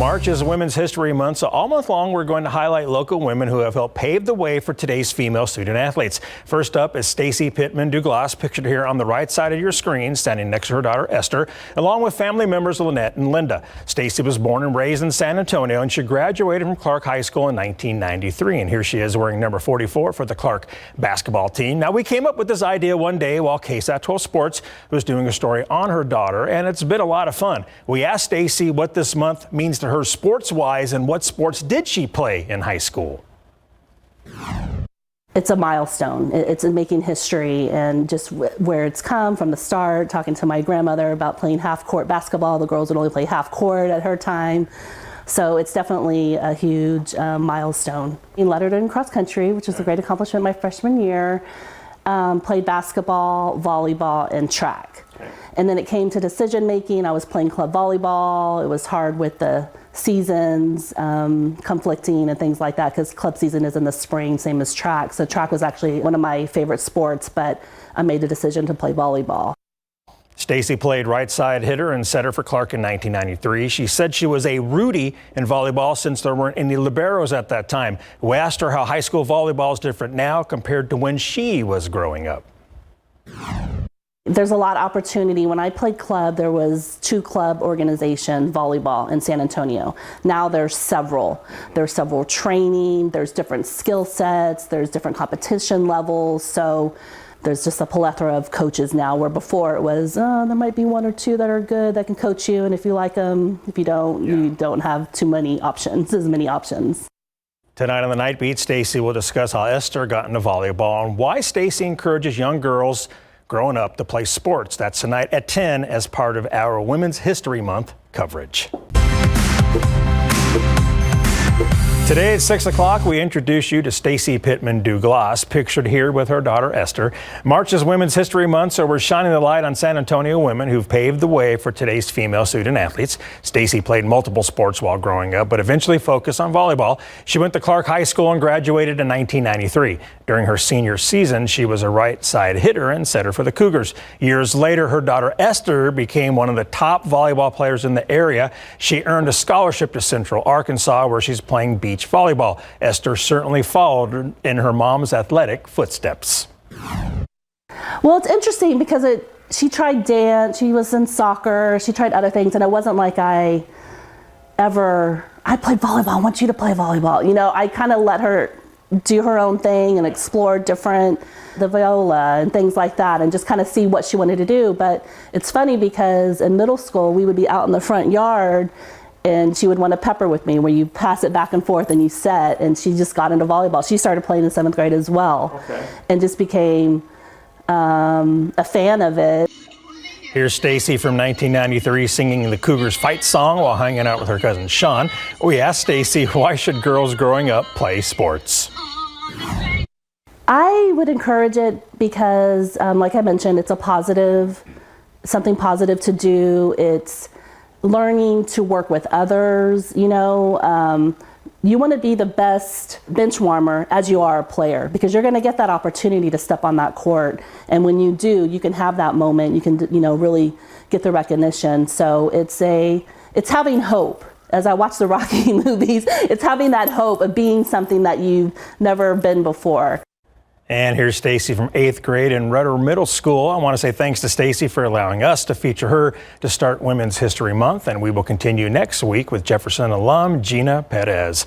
March is Women's History Month, so all month long we're going to highlight local women who have helped pave the way for today's female student athletes. First up is Stacey Pittman Duglas, pictured here on the right side of your screen, standing next to her daughter Esther, along with family members Lynette and Linda. Stacey was born and raised in San Antonio, and she graduated from Clark High School in 1993. And here she is wearing number 44 for the Clark basketball team. Now, we came up with this idea one day while KSAT Sports was doing a story on her daughter, and it's been a lot of fun. We asked Stacey what this month means to her sports-wise and what sports did she play in high school. It's a milestone. It's making history, and just where it's come from the start, talking to my grandmother about playing half-court basketball. The girls would only play half-court at her time. So it's definitely a huge milestone. I lettered in cross country, which was a great accomplishment my freshman year. Played basketball, volleyball, and track. And then it came to decision making. I was playing club volleyball. It was hard with the seasons, conflicting and things like that, because club season is in the spring, same as track. So track was actually one of my favorite sports, but I made the decision to play volleyball. Stacey played right side hitter and setter for Clark in 1993. She said she was a Rudy in volleyball since there weren't any Liberos at that time. We asked her how high school volleyball is different now compared to when she was growing up. There's a lot of opportunity. When I played club, there was 2 club organization volleyball in San Antonio. Now there's several. There's several training, there's different skill sets, there's different competition levels. So there's just a plethora of coaches now, where before it was, there might be 1 or 2 that are good that can coach you. And if you like them, if you don't, you don't have too many options, as many options. Tonight on the Night Beat, Stacey will discuss how Esther got into volleyball and why Stacey encourages young girls growing up to play sports. That's tonight at 10 as part of our Women's History Month coverage. Today at 6 o'clock, we introduce you to Stacey Pittman Duglas, pictured here with her daughter Esther. March is Women's History Month, so we're shining the light on San Antonio women who've paved the way for today's female student athletes. Stacey played multiple sports while growing up, but eventually focused on volleyball. She went to Clark High School and graduated in 1993. During her senior season, she was a right side hitter and setter for the Cougars. Years later, her daughter Esther became one of the top volleyball players in the area. She earned a scholarship to Central Arkansas, where she's playing beach volleyball. Esther certainly followed in her mom's athletic footsteps. Well, it's interesting because she tried dance, she was in soccer, she tried other things, and it wasn't like I played volleyball, I want you to play volleyball. You know, I kind of let her do her own thing and explore the viola and things like that, and just kind of see what she wanted to do. But it's funny because in middle school, we would be out in the front yard and she would want to pepper with me, where you pass it back and forth and you set, and she just got into volleyball. She started playing in 7th grade as well, and just became a fan of it. Here's Stacey from 1993 singing the Cougars fight song while hanging out with her cousin Sean. We asked Stacey, why should girls growing up play sports? I would encourage it because, like I mentioned, it's something positive to do. It's learning to work with others. You know, you want to be the best bench warmer as you are a player, because you're going to get that opportunity to step on that court. And when you do, you can have that moment. You can, really get the recognition. So it's having hope. As I watch the Rocky movies, it's having that hope of being something that you've never been before. And here's Stacey from 8th grade in Rudder Middle School. I want to say thanks to Stacey for allowing us to feature her to start Women's History Month, and we will continue next week with Jefferson alum Gina Perez.